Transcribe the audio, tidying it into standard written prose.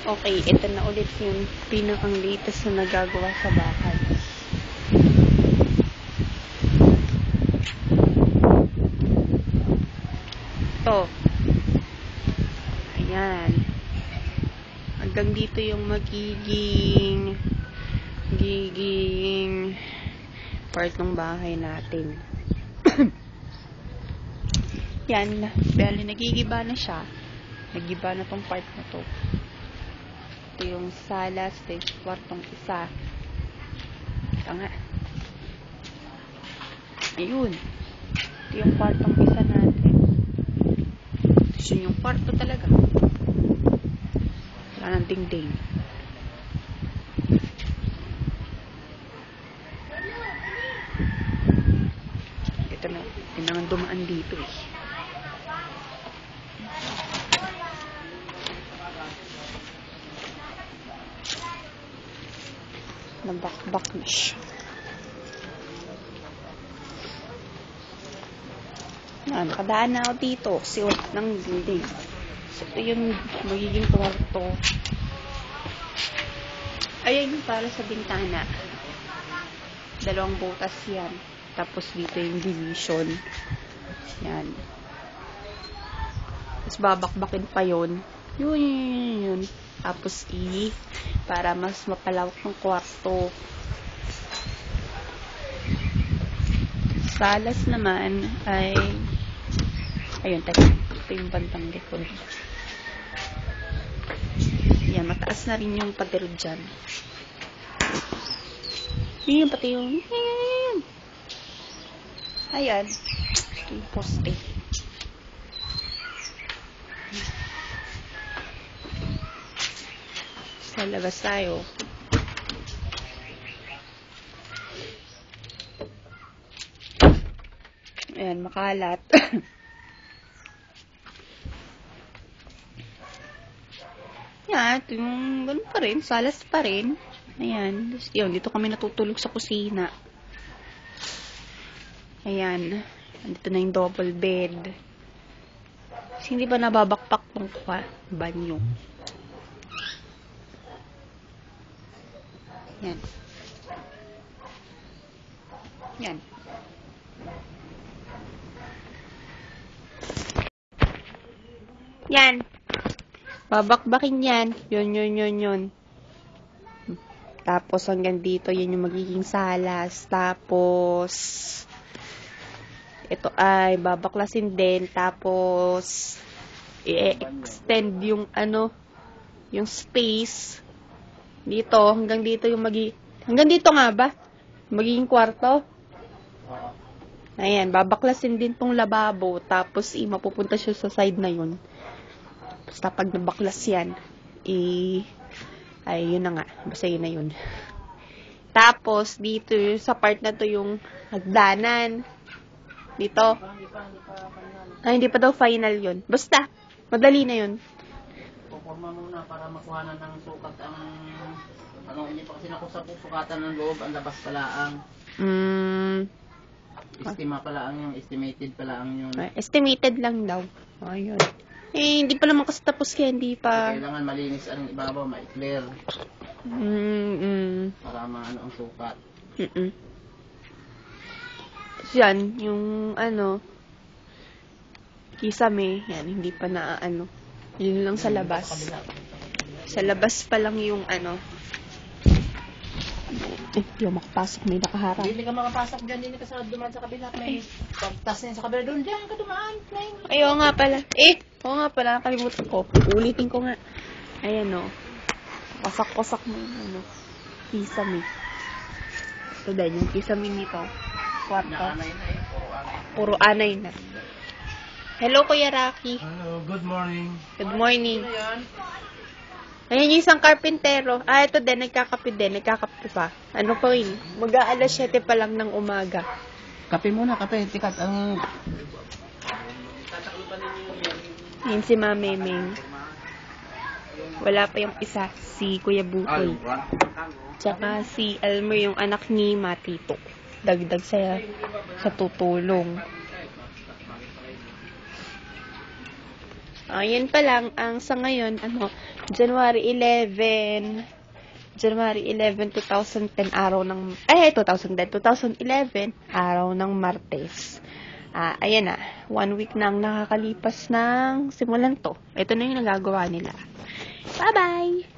Okay, ito na ulit yung pinakang latest na nagagawa sa bahay. Ito. Ayan. Hanggang dito yung magiging part ng bahay natin. Yan. Bali, nagigiba na siya. Nagiba na tong part na to. Ito yung sala, stage, kwartong isa. Ito nga. Ayun. Ito yung kwartong isa natin. Ito yung kwarto talaga. Wala nang dingding. Ito na. Tinangan dumaan dito eh. Nabakbak na siya. Nakadaan na ako dito. Siwat ng dingding. So, ito yung magiging kwarto. Ayan yung para sa bintana. Dalawang butas yan. Tapos dito yung division. Yan. Tapos babakbakin pa yun. Yun. Tapos para mas mapalawak ng kwarto. Salas naman ay ayun, ito yung bantang likod. Yan, mataas na rin yung pader dyan. Yun, pati yung ayan. Ito yung poste. Sa labas tayo. Ayan, makalat. Yan, yung ganun pa rin, salas pa rin. Ayan, yun, dito kami natutulog sa kusina. Ayan, dito na yung double bed. Kasi hindi ba nababakpak tong banyo? Yan. Yan. Yan. Babakbakin yan. Yun. Tapos hanggang dito, yan yung magiging salas. Tapos, ito ay babaklasin din. Tapos, i-extend yung yung space. Dito, hanggang dito yung hanggang dito nga ba? Magiging kwarto. Ayan, babaklasin din tong lababo. Tapos, mapupunta siya sa side na yun. Basta pag nabaklas yan, ay, yun na nga. Basta yun na yun. Tapos, dito, sa part na to yung hagdanan. Dito. Ay, hindi pa daw final yun. Basta, madali na yun. Puporma muna para makuhanan ng sukat ang hindi pa kasi nakusukatan ng loob, ang labas pala ang estima pala ang yung estimated pala ang yun. Estimated lang daw. Ayun. Hindi pa naman kasi tapos kaya hindi pa. Kailangan malinis ang ibabaw, ma-clear. Para maano ang sukat. Yan, yung kisame, yan, hindi pa na yun lang sa labas. Sa labas pa lang yung yung makapasok, may nakaharap. Hindi ka makapasok dyan, hindi ka sa dumaan sa kabila. May pagtas na sa kabila doon, dyan ka dumaan. Ay, oo nga pala. Oo nga pala, nakalimutan ko. Ulitin ko nga. Ayan o. Pasak-pasak mo yung kisame. Ito din, yung kisame nito. Kwarto. Puro anay na. Hello, Kuya Rocky. Hello, good morning. Good morning. Ayan yung isang karpintero. Ito din, nagkakape pa. Ano po yun? Mag-aalas 7 pa lang ng umaga. Kape muna, kape. Tikat ang... Yun si Mamemeng. Wala pa yung isa, si Kuya Bukoy. Tsaka si Elmer, yung anak ni Matito. Dagdag sa tutulong. Yan pa lang, ang sa ngayon, January 11, 2010, 2011, araw ng Martes. Ayan na, 1 week nang nakakalipas ng simulan to. Ito na yung nagagawa nila. Bye-bye!